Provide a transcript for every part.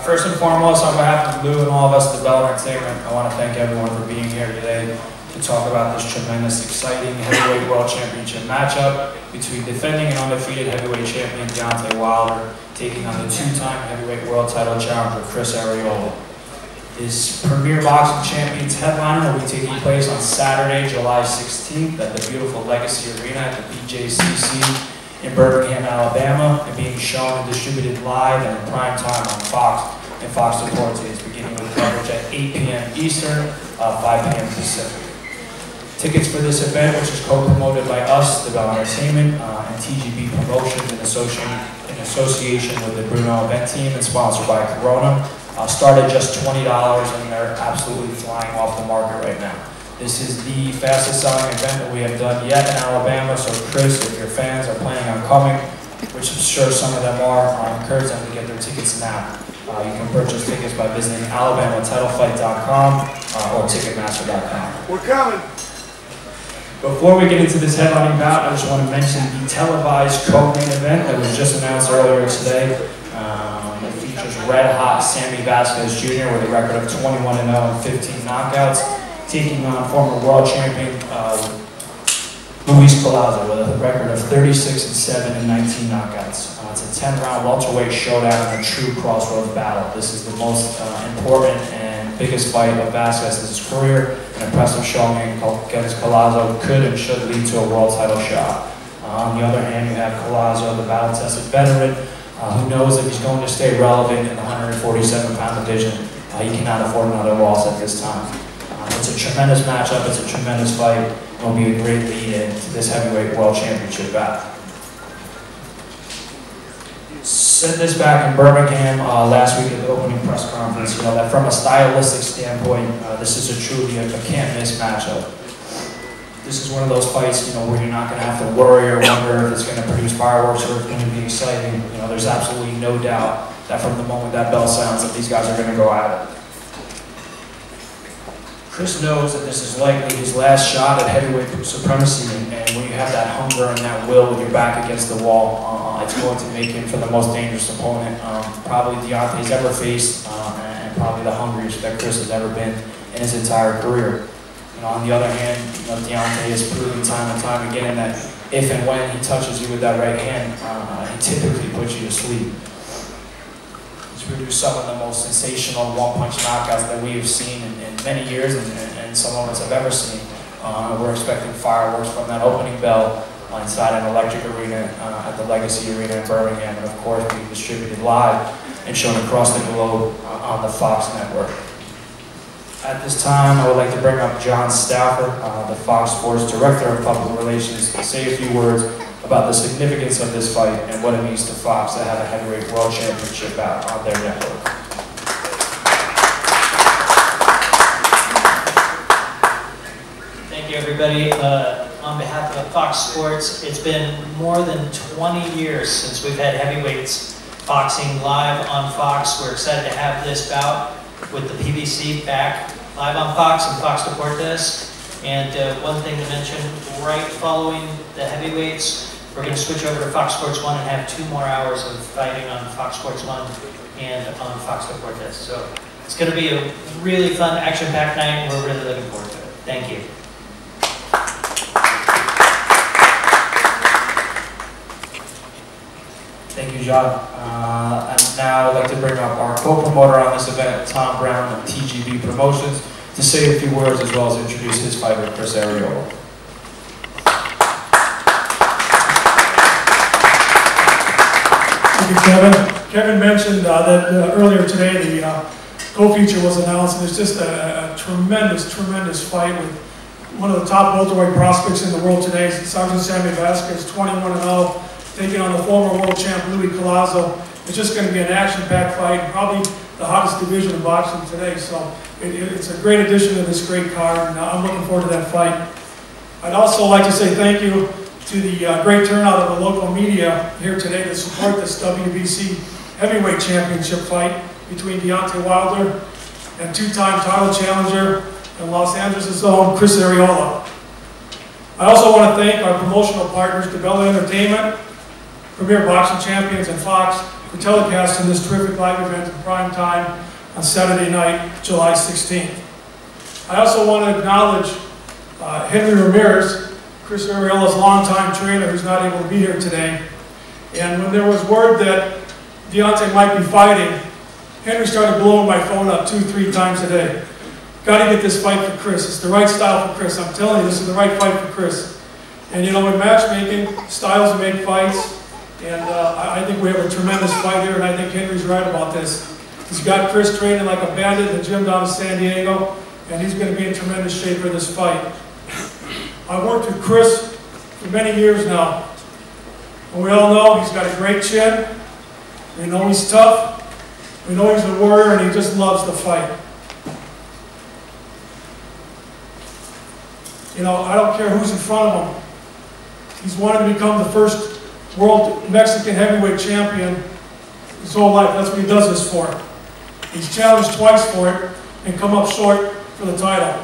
First and foremost, on behalf of Lou and all of us at Develop Entertainment, I want to thank everyone for being here today to talk about this tremendous, exciting heavyweight world championship matchup between defending and undefeated heavyweight champion Deontay Wilder taking on the two-time heavyweight world title challenger Chris Arreola. This Premier Boxing Champions headliner will be taking place on Saturday, July 16th at the beautiful Legacy Arena at the BJCC in Birmingham, Alabama, and being shown and distributed live and in prime time on Fox and Fox Deportes, beginning with coverage at 8 p.m. Eastern, 5 p.m. Pacific. Tickets for this event, which is co-promoted by us, Develop Entertainment, and TGB Promotions in association with the Bruno event team and sponsored by Corona, start at just $20, and they're absolutely flying off the market right now. This is the fastest selling event that we have done yet in Alabama, so Chris, if your fans are planning on coming, which I'm sure some of them are, I encourage them to get their tickets now. You can purchase tickets by visiting alabamatittlefight.com or ticketmaster.com. We're coming! Before we get into this headlining bout, I just want to mention the televised co-main event that was just announced earlier today. It features red-hot Sammy Vasquez Jr. with a record of 21-0 and 15 knockouts, taking on former world champion Luis Collazo with a record of 36-7 and 19 knockouts. It's a 10-round welterweight showdown and a true crossroads battle. This is the most important and biggest fight of Vasquez's career. An impressive showing against Collazo could and should lead to a world title shot. On the other hand, you have Collazo, the battle-tested veteran, who knows if he's going to stay relevant in the 147-pound division. He cannot afford another loss at this time. It's a tremendous matchup, it's a tremendous fight. It will be a great lead into this heavyweight world championship bout. Said this back in Birmingham last week at the opening press conference, that from a stylistic standpoint, this is truly a can't-miss matchup. This is one of those fights, where you're not going to have to worry or wonder if it's going to produce fireworks or if it's going to be exciting. There's absolutely no doubt that from the moment that bell sounds that these guys are going to go at it. Chris knows that this is likely his last shot at heavyweight supremacy, and when you have that hunger and that will with your back against the wall, it's going to make him for the most dangerous opponent probably Deontay's ever faced, and probably the hungriest that Chris has ever been in his entire career. On the other hand, Deontay has proven time and time again that if and when he touches you with that right hand, he typically puts you to sleep. He's produced some of the most sensational one-punch knockouts that we have seen in many years, and some of us have ever seen. We're expecting fireworks from that opening bell inside an electric arena at the Legacy Arena in Birmingham, and of course being distributed live and shown across the globe on the Fox network. At this time, I would like to bring up John Stafford, the Fox Sports Director of Public Relations, to say a few words about the significance of this fight and what it means to Fox to have a heavyweight world championship bout on their network. Thank you, everybody. On behalf of Fox Sports, it's been more than 20 years since we've had heavyweights boxing live on Fox. We're excited to have this bout with the PBC back live on Fox and Fox Deportes. And one thing to mention, right following the heavyweights, we're going to switch over to Fox Sports 1 and have 2 more hours of fighting on Fox Sports 1 and on Fox Deportes. So it's going to be a really fun, action-packed night, and we're really looking forward to it. Thank you. Thank you, John. And now I'd like to bring up our co-promoter on this event, Tom Brown of TGB Promotions, to say a few words as well as introduce his fighter, Chris Arreola. Thank you, Kevin. Kevin mentioned that earlier today the co-feature was announced, and it's just a tremendous, tremendous fight with one of the top welterweight prospects in the world today, Sergeant Sammy Vasquez, 21-0. Taking on the former world champ, Luis Collazo. It's just going to be an action-packed fight, probably the hottest division of boxing today. So it's a great addition to this great card, and I'm looking forward to that fight. I'd also like to say thank you to the great turnout of the local media here today to support this WBC heavyweight championship fight between Deontay Wilder and two-time title challenger and Los Angeles' own Chris Arreola. I also want to thank our promotional partners, Develop Entertainment, Premier Boxing Champions, and Fox, for telecasting this terrific live event in prime time on Saturday night, July 16th. I also want to acknowledge Henry Ramirez, Chris Arreola's longtime trainer, who's not able to be here today. And when there was word that Deontay might be fighting, Henry started blowing my phone up 2-3 times a day. Got to get this fight for Chris. It's the right style for Chris. I'm telling you, this is the right fight for Chris. And you know, in matchmaking, styles make fights. And I think we have a tremendous fight here, and I think Henry's right about this. He's got Chris training like a bandit in the gym down in San Diego, and he's going to be in tremendous shape for this fight. I've worked with Chris for many years now. And we all know he's got a great chin. We know he's tough. We know he's a warrior, and he just loves to fight. You know, I don't care who's in front of him. He's wanted to become the first world Mexican heavyweight champion his whole life. That's what he does this for. He's challenged twice for it and come up short for the title.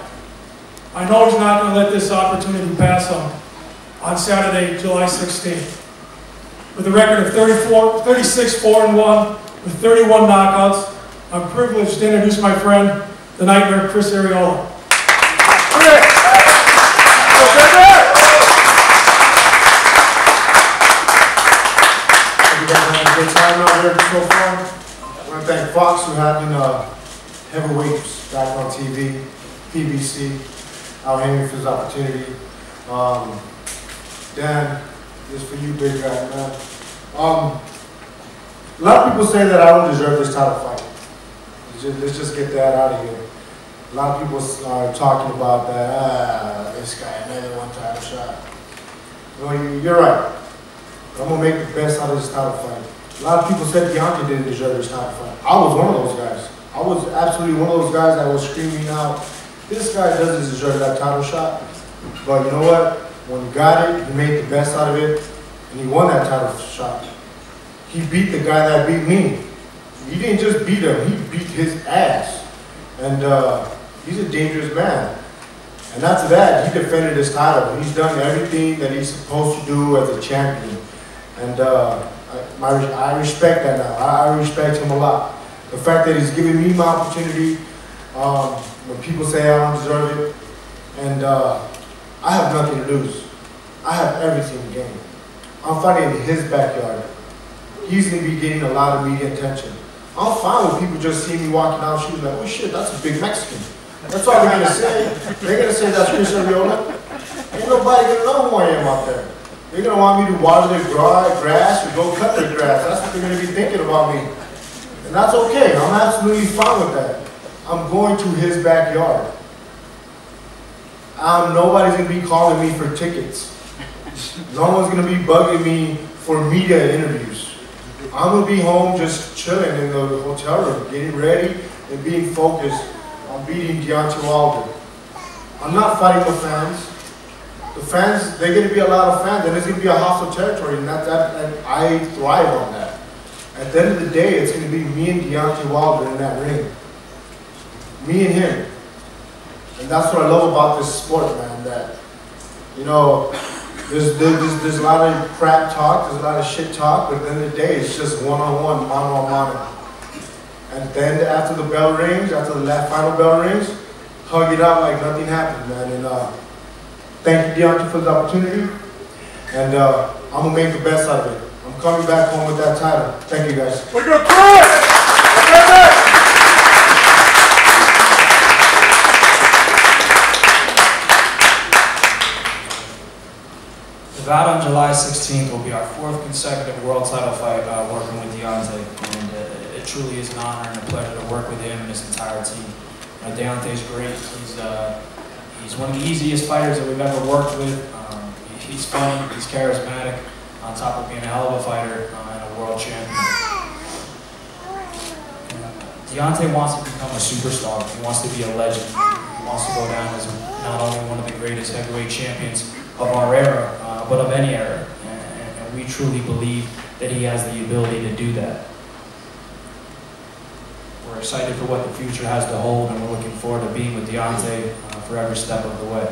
I know he's not going to let this opportunity pass him on Saturday, July 16th. With a record of 36-4-1 with 31 knockouts, I'm privileged to introduce my friend, the Nightmare, Chris Arreola. Good time out here so far. I want to thank Fox for having heavyweights back on TV, PBC, out here for this opportunity. Dan, this is for you, big guy, man. A lot of people say that I don't deserve this title fight. Let's just get that out of here. A lot of people are talking about that, this guy, another one title shot. Well, you're right. I'm going to make the best out of this title fight. A lot of people said Deontay didn't deserve this title fight. I was one of those guys. I was absolutely one of those guys that was screaming out, this guy doesn't deserve that title shot. But you know what? When he got it, he made the best out of it, and he won that title shot. He beat the guy that beat me. He didn't just beat him, he beat his ass. And he's a dangerous man. And after that, he defended his title. He's done everything that he's supposed to do as a champion. And I respect that now. I respect him a lot. The fact that he's giving me my opportunity when people say I don't deserve it. And I have nothing to lose. I have everything to gain. I'm fighting in his backyard. He's going to be getting a lot of media attention. I'm fine with people just seeing me walking down the street like, oh shit, that's a big Mexican. That's all they're going to say. They're going to say that's Chris Arreola. Ain't nobody going to know who I am out there. They're going to want me to water their grass or go cut their grass. That's what they're going to be thinking about me. And that's okay. I'm absolutely fine with that. I'm going to his backyard. Nobody's going to be calling me for tickets. No one's going to be bugging me for media interviews. I'm going to be home just chilling in the hotel room, getting ready and being focused on beating Deontay Wilder. I'm not fighting the fans. The fans, they're going to be a lot of fans, and it's going to be a hostile territory, and I thrive on that. At the end of the day, it's going to be me and Deontay Wilder in that ring. Me and him. And that's what I love about this sport, man, that, you know, there's a lot of crap talk, there's a lot of shit talk, but at the end of the day, it's just one-on-one, mano-a-mano. And then after the bell rings, after the final bell rings, hug it out like nothing happened, man. And thank you, Deontay, for the opportunity. And I'm going to make the best out of it. I'm coming back home with that title. Thank you, guys. We're going to Chris! The bout on July 16th will be our 4th consecutive world title fight working with Deontay. And it truly is an honor and a pleasure to work with him and his entire team. Deontay's great. He's one of the easiest fighters that we've ever worked with. He's funny, he's charismatic, on top of being a hell of a fighter and a world champion. Deontay wants to become a superstar. He wants to be a legend. He wants to go down as not only one of the greatest heavyweight champions of our era, but of any era. And we truly believe that he has the ability to do that. We're excited for what the future has to hold, and we're looking forward to being with Deontay for every step of the way.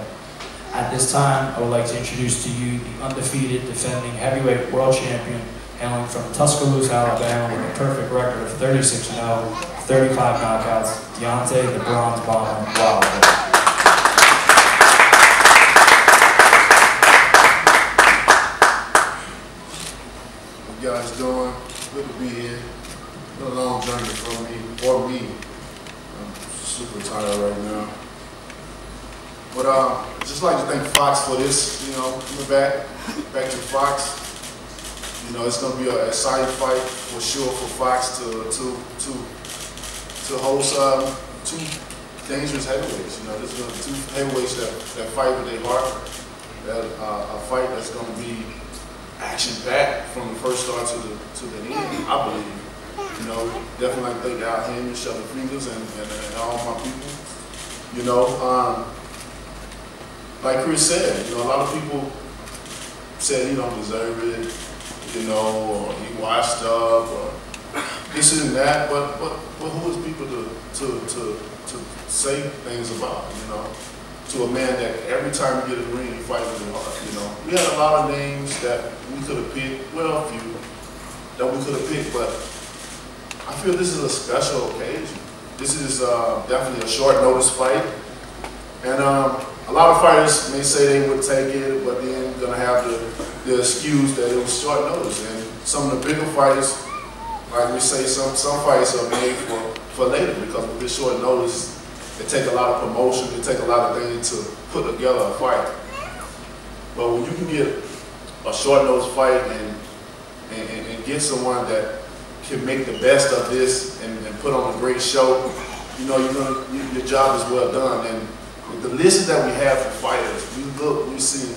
At this time, I would like to introduce to you the undefeated defending heavyweight world champion, hailing from Tuscaloosa, Alabama, with a perfect record of 36-0, 35 knockouts, Deontay the Bronze Bomber Wilder. What you guys doing? Good to be here. Been a long journey for me. I'm super tired right now. But I'd just like to thank Fox for this, coming back to Fox. It's going to be an exciting fight for sure for Fox to host two dangerous heavyweights. This is going to be two heavyweights that fight with their heart. A fight that's going to be action-packed from the first start to the end, I believe. Definitely like to thank Al Hammond, Shelly Fingers, and all my people. Like Chris said, a lot of people said he don't deserve it, or he washed up, or this and that. But who is people to say things about? To a man that every time you get in the ring, you fight with your heart. We had a lot of names that we could have picked, well, a few that we could have picked, but I feel this is a special occasion. This is definitely a short notice fight, and a lot of fighters may say they would take it, but then you're gonna have the excuse that it was short notice. And some of the bigger fights, like we say, some fights are made for later, because with this short notice, it take a lot of promotion, it take a lot of things to put together a fight. But when you can get a short notice fight and get someone that can make the best of this and put on a great show, your job is well done. And with the list that we have for fighters, we see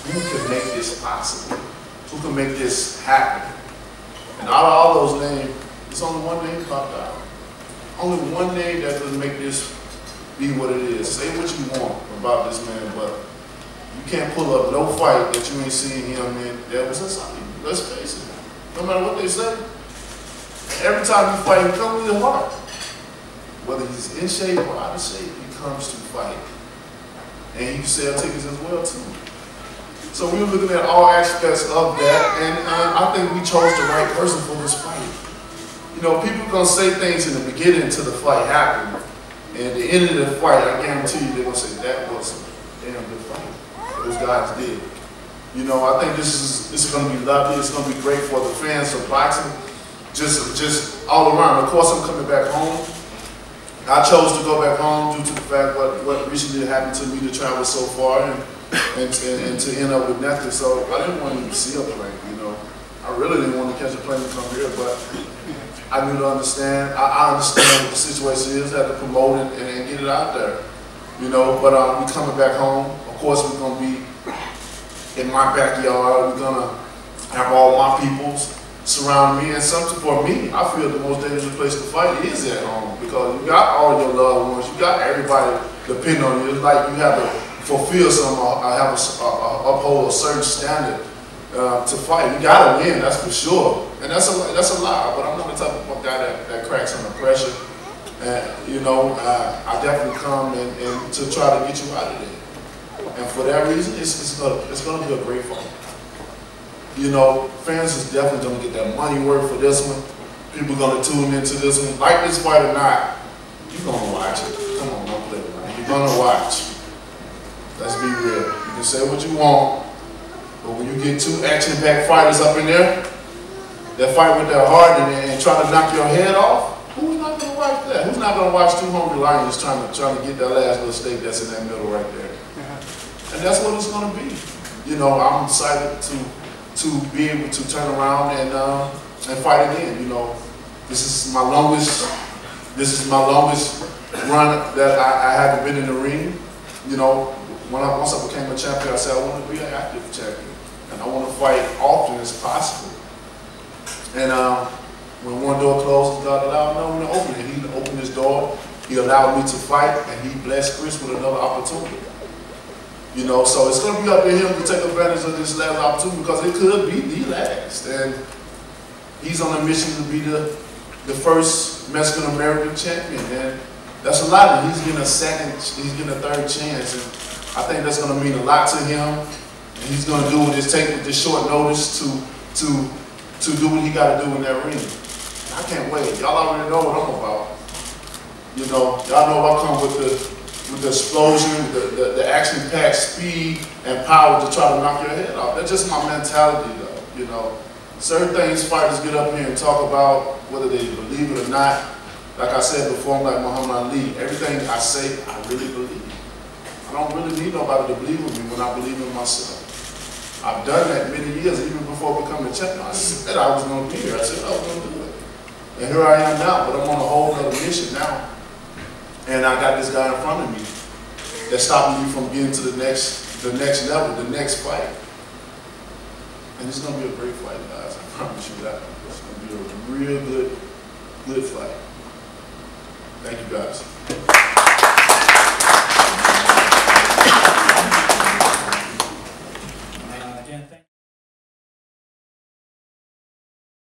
who can make this possible, who can make this happen. And out of all those names, there's only one name popped out. Only one name that doesn't make this be what it is. Say what you want about this man, but you can't pull up no fight that you ain't seen him in that was inside. Let's face it. No matter what they say, every time you fight, he comes with your heart. Whether he's in shape or out of shape, he comes to fight. And he can sell tickets as well too. So we were looking at all aspects of that, and I think we chose the right person for this fight. People are gonna say things in the beginning until the fight happened, and at the end of the fight, I guarantee you they're gonna say that was a damn good fight. Those guys did. I think this is gonna be lovely. It's gonna be great for the fans of boxing, just all around. Of course, I'm coming back home. I chose to go back home due to the fact what recently happened to me to travel so far and to end up with nothing. So I didn't want to see a plane, I really didn't want to catch a plane to come here, but I knew to understand. I understand what the situation is, had to promote it and get it out there, But we coming back home. Of course, we're gonna be in my backyard. We're gonna have all my peoples surround me, and something for me, I feel the most dangerous place to fight is at home, because you got all your loved ones, you got everybody depending on you. It's like you have to fulfill uphold a certain standard to fight. You gotta win, that's for sure, and that's a lie. But I'm not the type of guy that cracks under pressure, and I definitely come and to try to get you out of there. And for that reason, it's gonna be a great fight. Fans is definitely gonna get that money worth for this one. People gonna tune into this one. Like this fight or not, you're gonna watch it. Come on, don't play with me. You're gonna watch. Let's be real. You can say what you want, but when you get two action-packed fighters up in there that fight with their heart and try to knock your head off, who's not gonna watch that? Who's not gonna watch two hungry lions trying to get that last little steak that's in that middle right there? And that's what it's gonna be. I'm excited to be able to turn around and fight again. This is my longest run that I haven't been in the ring. Once I became a champion, I said I want to be an active champion, and I want to fight often as possible. And when one door closes, God allowed no one to open it. He opened his door, he allowed me to fight, and he blessed Chris with another opportunity. So it's going to be up to him to take advantage of this last opportunity, because it could be the last. And he's on a mission to be the first Mexican-American champion. And that's a lot. And he's getting a third chance. And I think that's going to mean a lot to him. And he's going to do what it takes with this short notice to to do what he got to do in that ring. I can't wait. Y'all already know what I'm about. You know, y'all know I come with the explosion, the action-packed speed and power to try to knock your head off. That's just my mentality, though. You know, certain things fighters get up here and talk about, whether they believe it or not. Like I said before, I'm like Muhammad Ali. Everything I say, I really believe. I don't really need nobody to believe in me when I believe in myself. I've done that many years, even before becoming champion. I said I was going to be here. I said I was going to do it. And here I am now, but I'm on a whole other mission now. And I got this guy in front of me that's stopping me from getting to the next level, the next fight. And it's going to be a great fight, guys. I promise you that. It's going to be a real good fight. Thank you, guys.